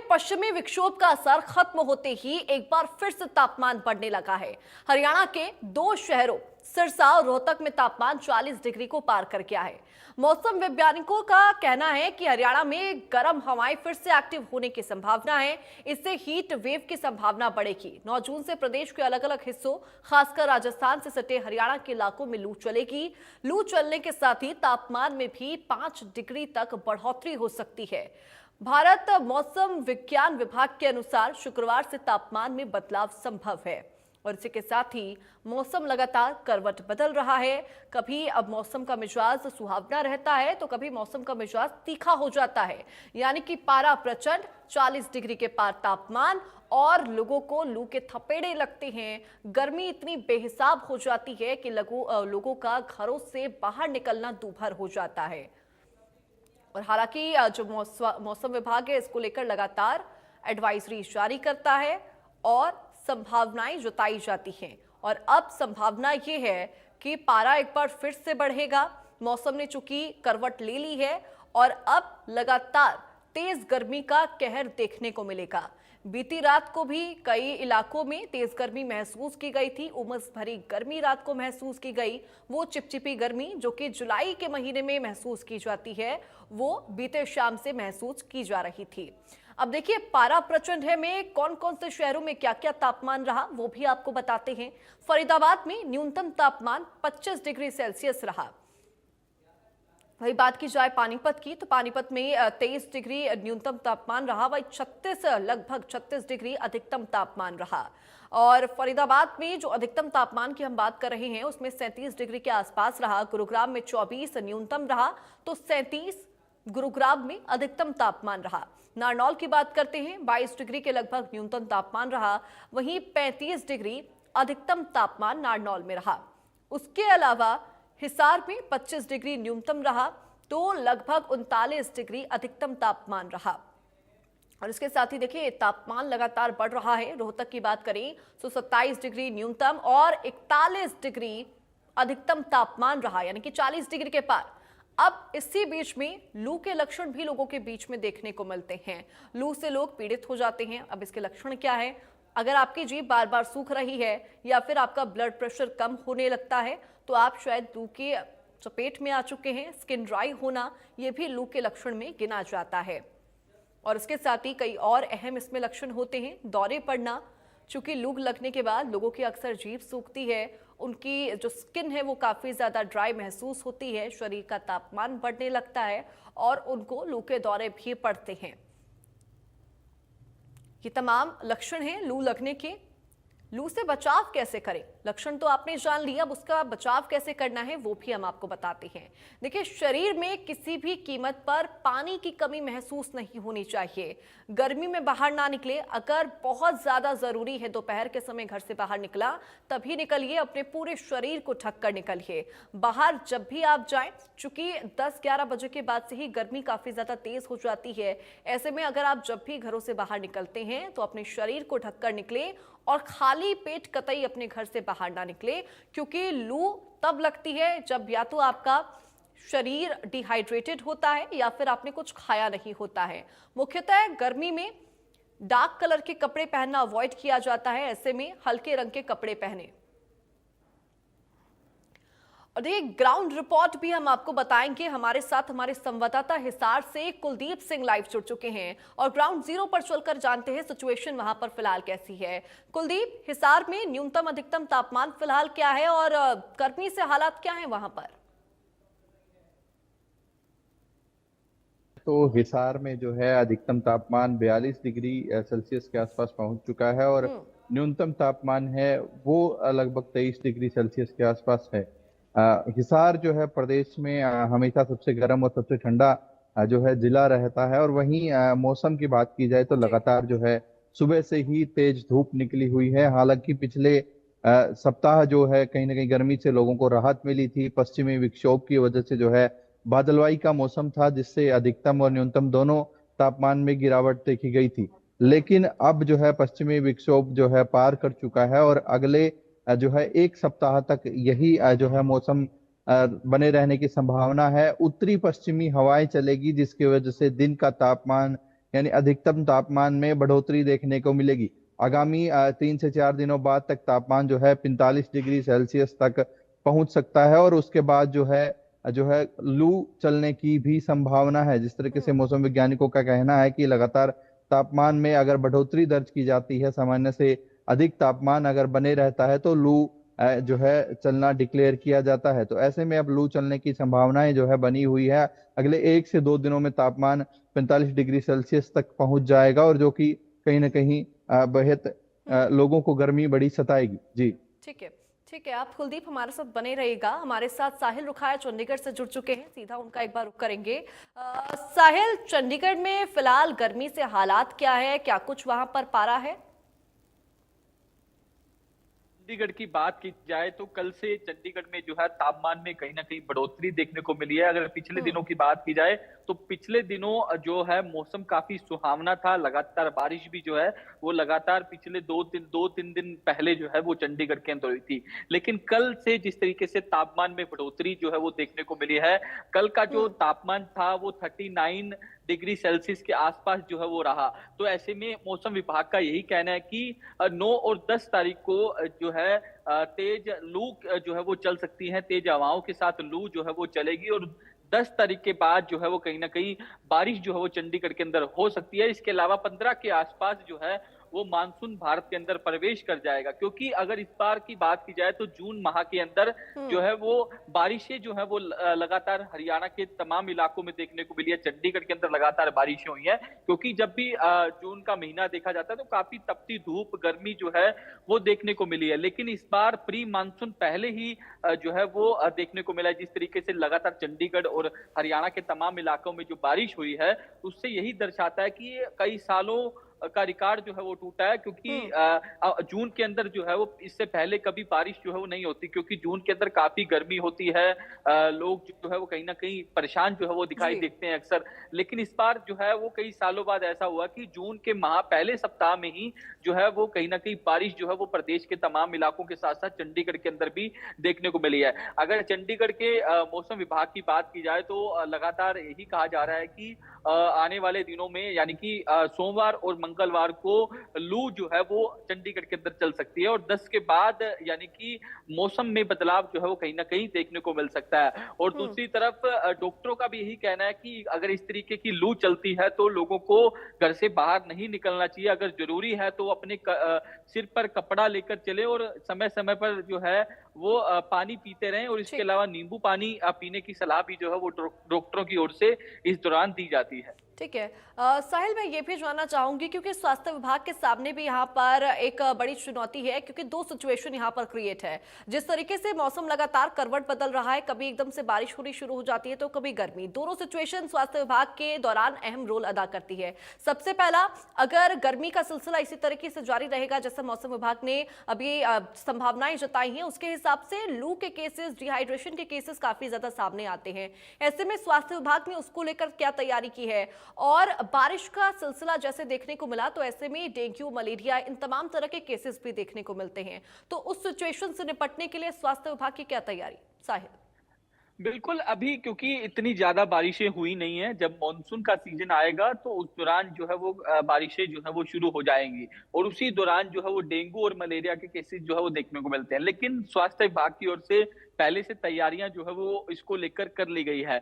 पश्चिमी विक्षोभ का असर खत्म होते ही एक बार फिर से तापमान बढ़ने लगा है। हरियाणा के दो शहरों सिरसा और रोहतक में तापमान 40 डिग्री को पार कर गया है। मौसम वैज्ञानिकों का कहना है कि हरियाणा में गर्म हवाएं फिर से एक्टिव होने की संभावना है। इससे हीट वेव की संभावना बढ़ेगी। 9 जून से प्रदेश के अलग अलग हिस्सों, खासकर राजस्थान से सटे हरियाणा के इलाकों में लू चलेगी। लू चलने के साथ ही तापमान में भी 5 डिग्री तक बढ़ोतरी हो सकती है। भारत मौसम विज्ञान विभाग के अनुसार शुक्रवार से तापमान में बदलाव संभव है और इसी के साथ ही मौसम लगातार करवट बदल रहा है। कभी अब मौसम का मिजाज सुहावना रहता है तो कभी मौसम का मिजाज तीखा हो जाता है, यानी कि पारा प्रचंड 40 डिग्री के पार तापमान और लोगों को लू के थपेड़े लगते हैं। गर्मी इतनी बेहिसाब हो जाती है कि लोगों का घरों से बाहर निकलना दूभर हो जाता है। और हालांकि जो मौसम विभाग है इसको लेकर लगातार एडवाइजरी जारी करता है और संभावनाएं जताई जाती हैं। और अब संभावना ये है कि पारा एक बार फिर से बढ़ेगा। मौसम ने चूंकि करवट ले ली है और अब लगातार तेज गर्मी का कहर देखने को मिलेगा। बीती रात को भी कई इलाकों में तेज गर्मी महसूस की गई थी। उमस भरी गर्मी रात को महसूस की गई। वो चिपचिपी गर्मी जो कि जुलाई के महीने में महसूस की जाती है, वो बीते शाम से महसूस की जा रही थी। अब देखिए, पारा प्रचंड है में कौन कौन से शहरों में क्या क्या तापमान रहा वो भी आपको बताते हैं। फरीदाबाद में न्यूनतम तापमान 25 डिग्री सेल्सियस रहा। वही बात की जाए पानीपत की तो पानीपत में 23 डिग्री न्यूनतम तापमान रहा। वही लगभग 36 डिग्री अधिकतम तापमान रहा। और फरीदाबाद में जो अधिकतम तापमान की हम बात कर रहे हैं उसमें 37 डिग्री के आसपास रहा। गुरुग्राम में 24 न्यूनतम रहा तो 37 गुरुग्राम में अधिकतम तापमान रहा। नारनौल की बात करते हैं, 22 डिग्री के लगभग न्यूनतम तापमान रहा। वहीं 35 डिग्री अधिकतम तापमान नारनौल में रहा। उसके अलावा हिसार में 25 डिग्री न्यूनतम रहा तो लगभग 39 डिग्री अधिकतम तापमान रहा। और इसके साथ ही देखिए तापमान लगातार बढ़ रहा है। रोहतक की बात करें तो 27 डिग्री न्यूनतम और 41 डिग्री अधिकतम तापमान रहा, यानी कि 40 डिग्री के पार। अब इसी बीच में लू के लक्षण भी लोगों के बीच में देखने को मिलते हैं। लू से लोग पीड़ित हो जाते हैं। अब इसके लक्षण क्या है? अगर आपकी जीभ बार बार सूख रही है या फिर आपका ब्लड प्रेशर कम होने लगता है तो आप शायद लू के चपेट में आ चुके हैं। स्किन ड्राई होना ये भी लू के लक्षण में गिना जाता है। और इसके साथ ही कई और अहम इसमें लक्षण होते हैं। दौरे पड़ना, चूंकि लू लगने के बाद लोगों की अक्सर जीभ सूखती है, उनकी जो स्किन है वो काफ़ी ज़्यादा ड्राई महसूस होती है, शरीर का तापमान बढ़ने लगता है और उनको लू के दौरे भी पड़ते हैं। ये तमाम लक्षण हैं लू लगने के। लू से बचाव कैसे करें? लक्षण तो आपने जान लिया, अब उसका बचाव कैसे करना है वो भी हम आपको बताते हैं। देखिए, शरीर में किसी भी कीमत पर पानी की कमी महसूस नहीं होनी चाहिए। गर्मी में बाहर ना निकले। अगर बहुत ज्यादा जरूरी है दोपहर के समय घर से बाहर निकला तभी निकलिए। अपने पूरे शरीर को ढक कर निकलिए। बाहर जब भी आप जाएं, चूंकि 10-11 बजे के बाद से ही गर्मी काफी ज्यादा तेज हो जाती है, ऐसे में अगर आप जब भी घरों से बाहर निकलते हैं तो अपने शरीर को ढक कर निकले और खाली पेट कतई अपने घर से बाहर ना निकले, क्योंकि लू तब लगती है जब या तो आपका शरीर डिहाइड्रेटेड होता है या फिर आपने कुछ खाया नहीं होता है। मुख्यतः गर्मी में डार्क कलर के कपड़े पहनना अवॉइड किया जाता है। ऐसे में हल्के रंग के कपड़े पहने। और देखिए, ग्राउंड रिपोर्ट भी हम आपको बताएंगे। हमारे साथ हमारे संवाददाता हिसार से कुलदीप सिंह लाइव जुड़ चुके हैं और ग्राउंड जीरो पर चलकर जानते हैं सिचुएशन वहां पर फिलहाल कैसी है। कुलदीप, हिसार में न्यूनतम अधिकतम तापमान फिलहाल क्या है और गर्मी से हालात क्या है वहां पर? तो हिसार में जो है अधिकतम तापमान 42 डिग्री सेल्सियस के आसपास पहुंच चुका है और न्यूनतम तापमान है वो लगभग 23 डिग्री सेल्सियस के आसपास है। हिसार जो है प्रदेश में हमेशा सबसे गर्म और सबसे ठंडा जो है जिला रहता है। और वहीं मौसम की बात की जाए तो लगातार जो है सुबह से ही तेज धूप निकली हुई है। हालांकि पिछले सप्ताह जो है कहीं ना कहीं गर्मी से लोगों को राहत मिली थी। पश्चिमी विक्षोभ की वजह से जो है बादलवाई का मौसम था, जिससे अधिकतम और न्यूनतम दोनों तापमान में गिरावट देखी गई थी। लेकिन अब जो है पश्चिमी विक्षोभ जो है पार कर चुका है और अगले जो है एक सप्ताह तक यही जो है मौसम बने रहने की संभावना है। उत्तरी पश्चिमी हवाएं चलेगी जिसकी वजह से दिन का तापमान यानी अधिकतम तापमान में बढ़ोतरी देखने को मिलेगी। आगामी 3 से 4 दिनों बाद तक तापमान जो है 45 डिग्री सेल्सियस तक पहुंच सकता है, और उसके बाद जो है लू चलने की भी संभावना है। जिस तरीके से मौसम वैज्ञानिकों का कहना है कि लगातार तापमान में अगर बढ़ोतरी दर्ज की जाती है, सामान्य से अधिक तापमान अगर बने रहता है, तो लू जो है चलना डिक्लेयर किया जाता है। तो ऐसे में अब लू चलने की संभावनाएं जो है बनी हुई है। अगले 1 से 2 दिनों में तापमान 45 डिग्री सेल्सियस तक पहुंच जाएगा, और जो कि कहीं ना कहीं बेहद लोगों को गर्मी बड़ी सताएगी। जी ठीक है, ठीक है। आप कुलदीप हमारे साथ बने रहिएगा। हमारे साथ साहिल रुखाया चंडीगढ़ से जुड़ चुके हैं, सीधा उनका एक बार रुख करेंगे। साहिल, चंडीगढ़ में फिलहाल गर्मी से हालात क्या है, क्या कुछ वहां पर पारा है? चंडीगढ़ की बात की जाए तो कल से चंडीगढ़ में जो है तापमान में कहीं ना कहीं बढ़ोतरी देखने को मिली है। अगर पिछले दिनों की बात की जाए तो पिछले दिनों जो है मौसम काफी सुहावना था, लगातार बारिश भी जो है वो लगातार पिछले 2-3 दिन पहले जो है वो चंडीगढ़ के अंदर हुई थी। लेकिन कल से जिस तरीके से तापमान में बढ़ोतरी जो है वो देखने को मिली है, कल का जो तापमान था वो 39 डिग्री सेल्सियस के आसपास जो है वो रहा। तो ऐसे में मौसम विभाग का यही कहना है कि 9 और 10 तारीख को जो है तेज लू जो है वो चल सकती है, तेज हवाओं के साथ लू जो है वो चलेगी, और 10 तारीख के बाद जो है वो कहीं ना कहीं बारिश जो है वो चंडीगढ़ के अंदर हो सकती है। इसके अलावा 15 के आसपास जो है वो मानसून भारत के अंदर प्रवेश कर जाएगा, क्योंकि अगर इस बार की बात की जाए तो जून माह के अंदर जो है वो बारिशें जो है वो लगातार हरियाणा के तमाम इलाकों में देखने को मिली है। चंडीगढ़ के अंदर लगातार बारिशें हुई हैं, क्योंकि जब भी जून का महीना देखा जाता है तो काफी तपती धूप गर्मी जो है वो देखने को मिली है। लेकिन इस बार प्री मानसून पहले ही जो है वो देखने को मिला है। जिस तरीके से लगातार चंडीगढ़ और हरियाणा के तमाम इलाकों में जो बारिश हुई है, उससे यही दर्शाता है कि कई सालों का रिकॉर्ड जो है वो टूटा है, क्योंकि जून के अंदर जो है वो इससे पहले कभी बारिश जो है वो नहीं होती, क्योंकि जून के अंदर काफी गर्मी होती है। लोग जो है वो कहीं ना कहीं परेशान जो है वो दिखाई देते हैं अक्सर। लेकिन इस बार जो है वो कई सालों बाद ऐसा हुआ कि जून के माह पहले सप्ताह में ही जो है वो कहीं ना कहीं बारिश जो है वो प्रदेश के तमाम इलाकों के साथ साथ चंडीगढ़ के अंदर भी देखने को मिली है। अगर चंडीगढ़ के मौसम विभाग की बात की जाए तो लगातार यही कहा जा रहा है कि आने वाले दिनों में यानी कि सोमवार और मंगलवार को लू जो है वो चंडीगढ़ के अंदर चल सकती है, और 10 के बाद यानी कि मौसम में बदलाव जो है वो कहीं ना कहीं देखने को मिल सकता है। और दूसरी तरफ डॉक्टरों का भी यही कहना है कि अगर इस तरीके की लू चलती है तो लोगों को घर से बाहर नहीं निकलना चाहिए। अगर जरूरी है तो अपने सिर पर कपड़ा लेकर चले, और समय समय पर जो है वो पानी पीते रहें, और इसके अलावा नींबू पानी पीने की सलाह भी जो है वो डॉक्टरों की ओर से इस दौरान दी जाती है। ठीक है। साहिल, मैं ये भी जानना चाहूंगी क्योंकि स्वास्थ्य विभाग के सामने भी यहाँ पर एक बड़ी चुनौती है, क्योंकि दो सिचुएशन यहाँ पर क्रिएट है। जिस तरीके से मौसम लगातार करवट बदल रहा है, कभी एकदम से बारिश होनी शुरू हो जाती है तो कभी गर्मी, दोनों सिचुएशन स्वास्थ्य विभाग के दौरान अहम रोल अदा करती है। सबसे पहला, अगर गर्मी का सिलसिला इसी तरीके से जारी रहेगा जैसे मौसम विभाग ने अभी संभावनाएं जताई हैं, उसके हिसाब से लू के केसेस, डिहाइड्रेशन के केसेस काफी ज्यादा सामने आते हैं। ऐसे में स्वास्थ्य विभाग ने उसको लेकर क्या तैयारी की है? और बारिश का सिलसिला जैसे देखने को मिला तो ऐसे में डेंगू, मलेरिया, इन तमाम तरह के केसेस भी देखने को मिलते हैं। तो उस सिचुएशन से निपटने के लिए स्वास्थ्य विभाग की क्या तैयारी? साहिल। बिल्कुल, अभी क्योंकि इतनी ज्यादा बारिशें हुई नहीं है, जब मानसून का सीजन आएगा तो उस दौरान जो है वो बारिशें जो है वो शुरू हो जाएंगी, और उसी दौरान जो है वो डेंगू और मलेरिया के केसेस जो है वो देखने को मिलते हैं। लेकिन स्वास्थ्य विभाग की ओर से पहले से तैयारियां जो है वो इसको लेकर कर ली गई है।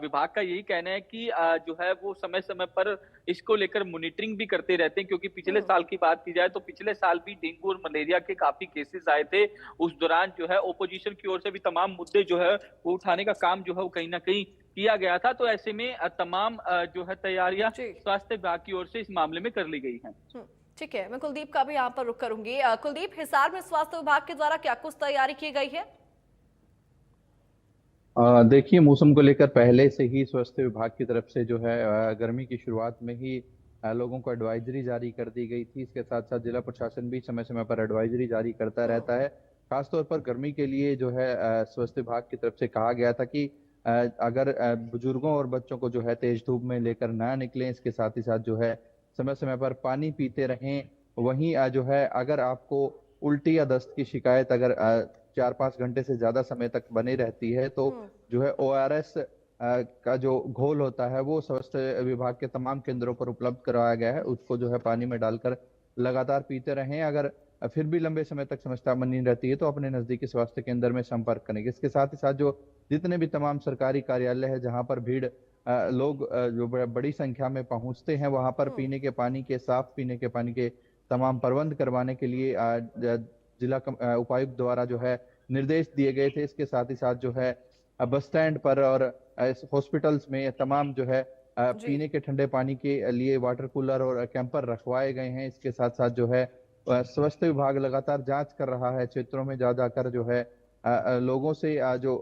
विभाग का यही कहना है कि जो है वो समय समय पर इसको लेकर मॉनिटरिंग भी करते रहते हैं, क्योंकि पिछले साल की बात की जाए तो पिछले साल भी डेंगू और मलेरिया के काफी केसेस आए थे। उस दौरान जो है ओपोजिशन की ओर से भी तमाम मुद्दे जो है वो उठाने का काम जो है वो कहीं ना कहीं किया गया था। तो ऐसे में तमाम जो है तैयारियां स्वास्थ्य विभाग की ओर से इस मामले में कर ली गई हैं। ठीक है, मैं कुलदीप का भी यहाँ पर रुख करूंगी। कुलदीप, हिसार में स्वास्थ्य विभाग के द्वारा क्या कुछ तैयारी की गई है? देखिए, मौसम को लेकर पहले से ही स्वास्थ्य विभाग की तरफ से जो है गर्मी की शुरुआत में ही लोगों को एडवाइजरी जारी कर दी गई थी। इसके साथ साथ जिला प्रशासन भी समय समय पर एडवाइजरी जारी करता रहता है। खासतौर पर गर्मी के लिए जो है स्वास्थ्य विभाग की तरफ से कहा गया था कि अगर बुजुर्गों और बच्चों को जो है तेज धूप में लेकर ना निकलें। इसके साथ ही साथ जो है समय समय पर पानी पीते रहें। वहीं जो है अगर आपको उल्टी या दस्त की शिकायत अगर 4-5 घंटे से ज्यादा समय तक बनी रहती है तो जो है ORS का जो घोल होता है वो स्वास्थ्य विभाग के तमाम केंद्रों पर उपलब्ध करवाया गया है। उसको जो है पानी में डालकर लगातार पीते रहें। अगर फिर भी लंबे समय तक समस्या बनी रहती है तो अपने नजदीकी स्वास्थ्य केंद्र में संपर्क करें। इसके साथ ही साथ जो जितने भी तमाम सरकारी कार्यालय है जहां पर भीड़ लोग जो बड़ी संख्या में पहुंचते हैं, वहां पर पीने के पानी के, साफ पीने के पानी के तमाम प्रबंध करवाने के लिए जिला उपायुक्त द्वारा जो है निर्देश दिए गए थे। इसके साथ ही साथ जो है बस स्टैंड पर और हॉस्पिटल्स में तमाम जो है जी। पीने के ठंडे पानी के लिए वाटर कूलर और कैंपर रखवाए गए हैं। इसके साथ साथ जो है स्वास्थ्य विभाग लगातार जांच कर रहा है, क्षेत्रों में जा जाकर जो है लोगों से जो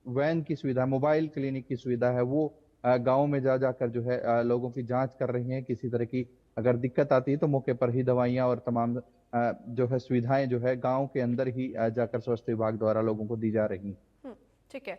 वैन की सुविधा, मोबाइल क्लिनिक की सुविधा है वो गाँव में जा जाकर जो है लोगों की जांच कर रही हैं। किसी तरह की अगर दिक्कत आती है तो मौके पर ही दवाइयां और तमाम जो है सुविधाएं जो है गांव के अंदर ही जाकर स्वास्थ्य विभाग द्वारा लोगों को दी जा रही हैं। ठीक है।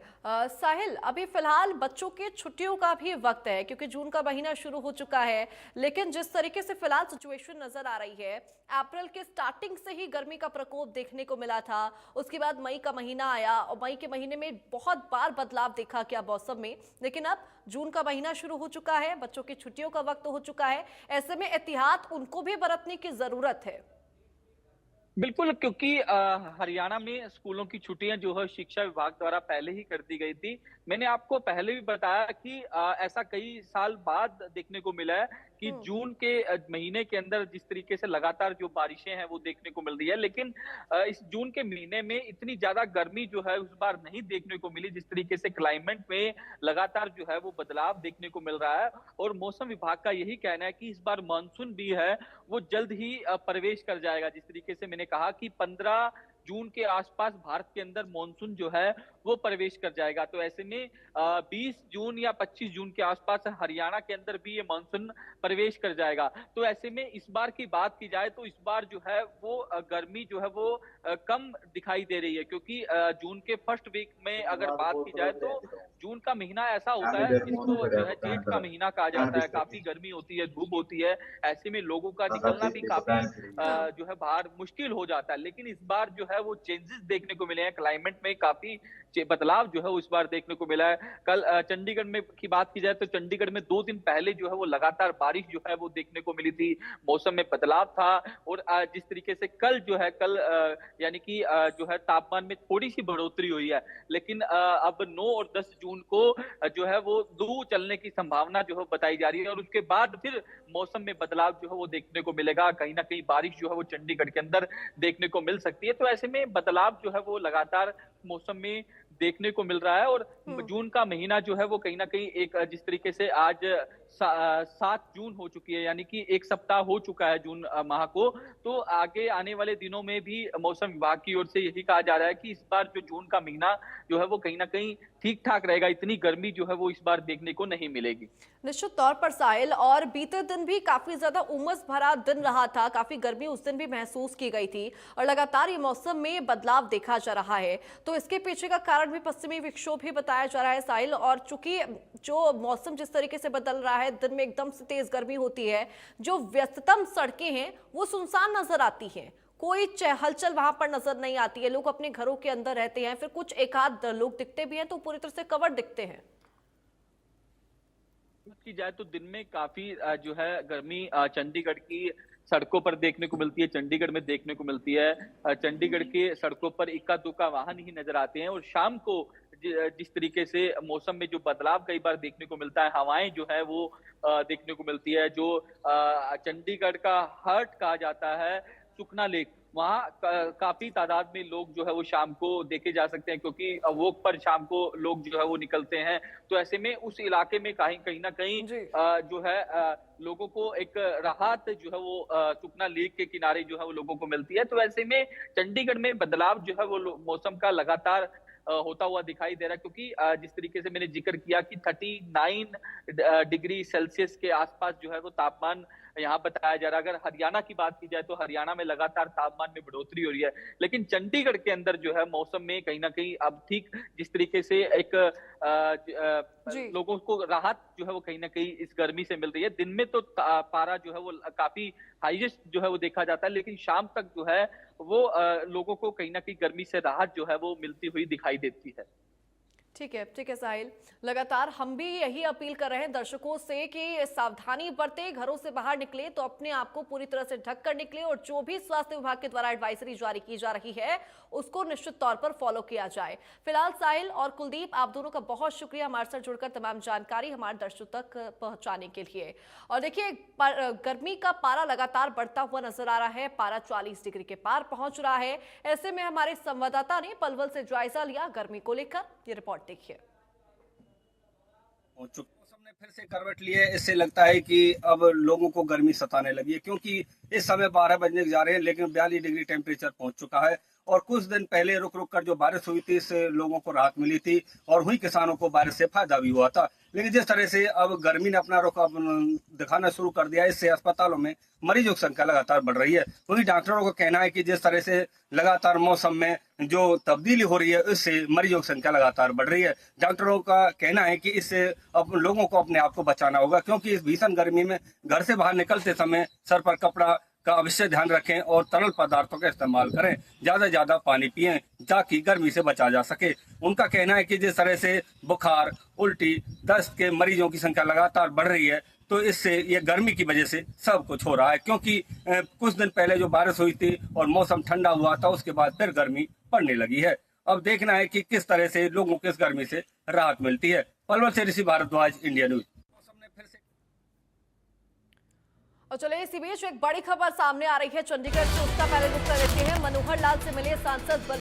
साहिल, अभी फिलहाल बच्चों के छुट्टियों का भी वक्त है क्योंकि जून का महीना शुरू हो चुका है, लेकिन जिस तरीके से फिलहाल सिचुएशन नजर आ रही है, अप्रैल के स्टार्टिंग से ही गर्मी का प्रकोप देखने को मिला था। उसके बाद मई का महीना आया और मई के महीने में बहुत बार बदलाव देखा गया मौसम में, लेकिन अब जून का महीना शुरू हो चुका है, बच्चों की छुट्टियों का वक्त हो चुका है। ऐसे में एहतियात उनको भी बरतने की जरूरत है। बिल्कुल, क्योंकि हरियाणा में स्कूलों की छुट्टियां जो है शिक्षा विभाग द्वारा पहले ही कर दी गई थी। मैंने आपको पहले भी बताया कि ऐसा कई साल बाद देखने को मिला है कि जून के महीने के अंदर जिस तरीके से लगातार जो बारिशें हैं वो देखने को मिल रही है, लेकिन इस जून के महीने में इतनी ज्यादा गर्मी जो है उस बार नहीं देखने को मिली। जिस तरीके से क्लाइमेट में लगातार जो है वो बदलाव देखने को मिल रहा है और मौसम विभाग का यही कहना है कि इस बार मानसून भी है वो जल्द ही प्रवेश कर जाएगा। जिस तरीके से मैंने कहा कि 15 जून के आसपास भारत के अंदर मानसून जो है वो प्रवेश कर जाएगा। तो ऐसे में 20 जून या 25 जून के आसपास हरियाणा के अंदर भी ये मानसून प्रवेश कर जाएगा। तो ऐसे में इस बार की बात की जाए तो इस बार जो है वो गर्मी जो है वो कम दिखाई दे रही है, क्योंकि जून के फर्स्ट वीक में अगर बात की जाए तो जून का महीना ऐसा होता है जिसको जो है जेठ का महीना कहा जाता है। काफी गर्मी होती है, धूप होती है, ऐसे में लोगों का निकलना भी काफी जो है बाहर मुश्किल हो जाता है। लेकिन इस बार जो है वो चेंजेस देखने को मिले हैं, क्लाइमेट में काफी बदलाव जो है इस बार देखने को मिला है। कल चंडीगढ़ में की बात की जाए तो चंडीगढ़ में 2 दिन पहले जो है वो लगातार बारिश जो है वो देखने को मिली थी, मौसम में बदलाव था। और जिस तरीके से कल जो है यानी कि जो है तापमान में थोड़ी सी बढ़ोतरी हुई है, लेकिन अब 9 और 10 जून को जो है वो लू चलने की संभावना जो है बताई जा रही है और उसके बाद फिर मौसम में बदलाव जो है वो देखने को मिलेगा। कहीं ना कहीं बारिश जो है वो चंडीगढ़ के अंदर देखने को मिल सकती है। तो ऐसे में बदलाव जो है वो लगातार मौसम में देखने को मिल रहा है और जून का महीना जो है वो कहीं ना कहीं एक जिस तरीके से आज 7 जून हो चुकी है, यानी कि 1 सप्ताह हो चुका है जून माह को। तो आगे आने वाले दिनों में भी मौसम विभाग की ओर से यही कहा जा रहा है कि इस बार जो जून का महीना जो है वो कहीं ना कहीं ठीक ठाक रहेगा, इतनी गर्मी जो है वो इस बार देखने को नहीं मिलेगी। निश्चित तौर पर साहिल, और बीते दिन भी काफी ज्यादा उमस भरा दिन रहा था, काफी गर्मी उस दिन भी महसूस की गई थी और लगातार ये मौसम में बदलाव देखा जा रहा है। तो इसके पीछे का कारण भी पश्चिमी विक्षोभ ही बताया जा रहा है साहिल। और चूंकि जो मौसम जिस तरीके से बदल रहा है, दिन में एकदम से तेज गर्मी होती है, जो व्यस्ततम सड़कें हैं वो सुनसान नजर आती हैं, कोई हलचल वहां पर नजर नहीं आती है, लोग अपने घरों के अंदर रहते हैं, फिर कुछ एक आध लोग दिखते भी हैं तो पूरी तरह से कवर दिखते हैं। की जाए तो दिन में काफी जो है गर्मी चंडीगढ़ की सड़कों पर देखने को मिलती है, चंडीगढ़ में देखने को मिलती है। चंडीगढ़ के सड़कों पर इक्का दुक्का वाहन ही नजर आते हैं और शाम को जिस तरीके से मौसम में जो बदलाव कई बार देखने को मिलता है, हवाएं जो है वो देखने को मिलती है। जो चंडीगढ़ का हार्ट कहा जाता है, सुखना लेक, वहाँ काफी तादाद में लोग जो है वो शाम को देखे जा सकते हैं, क्योंकि वॉक पर शाम को लोग जो है वो निकलते हैं। तो ऐसे में उस इलाके में कहीं ना कहीं जो है लोगों को एक राहत जो है वो सुखना लेक के किनारे जो है वो लोगों को मिलती है। तो ऐसे में चंडीगढ़ में बदलाव जो है वो मौसम का लगातार होता हुआ दिखाई दे रहा है, क्योंकि जिस तरीके से मैंने जिक्र किया कि 39 डिग्री सेल्सियस के आसपास जो है वो तापमान यहाँ बताया जा रहा है। अगर हरियाणा की बात की जाए तो हरियाणा में लगातार तापमान में बढ़ोतरी हो रही है, लेकिन चंडीगढ़ के अंदर जो है मौसम में कहीं ना कहीं अब ठीक जिस तरीके से एक लोगों को राहत जो है वो कहीं ना कहीं इस गर्मी से मिल रही है। दिन में तो पारा जो है वो काफी हाईएस्ट जो है वो देखा जाता है, लेकिन शाम तक जो है वो लोगों को कहीं ना कहीं गर्मी से राहत जो है वो मिलती हुई दिखाई देती है। ठीक है साहिल। लगातार हम भी यही अपील कर रहे हैं दर्शकों से कि सावधानी बरतें, घरों से बाहर निकले तो अपने आप को पूरी तरह से ढक कर निकले और जो भी स्वास्थ्य विभाग के द्वारा एडवाइजरी जारी की जा रही है उसको निश्चित तौर पर फॉलो किया जाए। फिलहाल साहिल और कुलदीप, आप दोनों का बहुत शुक्रिया हमारे साथ जुड़कर तमाम जानकारी हमारे दर्शकों तक पहुंचाने के लिए। और देखिए, गर्मी का पारा लगातार बढ़ता हुआ नजर आ रहा है, पारा 40 डिग्री के पार पहुंच रहा है। ऐसे में हमारे संवाददाता ने पलवल से जायजा लिया गर्मी को लेकर। ये रिपोर्ट देखिए। मौसम ने फिर से करवट ली है। इससे लगता है कि अब लोगों को गर्मी सताने लगी है, क्योंकि इस समय 12 बजने जा रहे हैं लेकिन 42 डिग्री टेम्परेचर पहुंच चुका है। और कुछ दिन पहले रुक रुक कर जो बारिश हुई थी, इससे लोगों को राहत मिली थी और हुई किसानों को बारिश से फायदा भी हुआ था। लेकिन जिस तरह से अब गर्मी ने अपना रुख दिखाना शुरू कर दिया है, इससे अस्पतालों में मरीजों की संख्या लगातार बढ़ रही है। वहीं डॉक्टरों का कहना है कि जिस तरह से लगातार मौसम में जो तब्दीली हो रही है, इससे मरीजों की संख्या लगातार बढ़ रही है। डॉक्टरों का कहना है कि इससे अब लोगों को अपने आप को बचाना होगा, क्योंकि इस भीषण गर्मी में घर से बाहर निकलते समय सर पर कपड़ा का अवश्य ध्यान रखें और तरल पदार्थों का इस्तेमाल करें। ज्यादा से ज्यादा पानी पिएं ताकि गर्मी से बचा जा सके। उनका कहना है कि जिस तरह से बुखार, उल्टी, दस्त के मरीजों की संख्या लगातार बढ़ रही है, तो इससे ये गर्मी की वजह से सब कुछ हो रहा है। क्योंकि कुछ दिन पहले जो बारिश हुई थी और मौसम ठंडा हुआ था, उसके बाद फिर गर्मी पड़ने लगी है। अब देखना है कि किस तरह से लोगों को इस गर्मी से राहत मिलती है। पलवल से ऋषि भारद्वाज, इंडिया न्यूज। और चलिए इसी बीच एक बड़ी खबर सामने आ रही है चंडीगढ़ से, उसका पहले रुख कर देते हैं। मनोहर लाल से मिले सांसद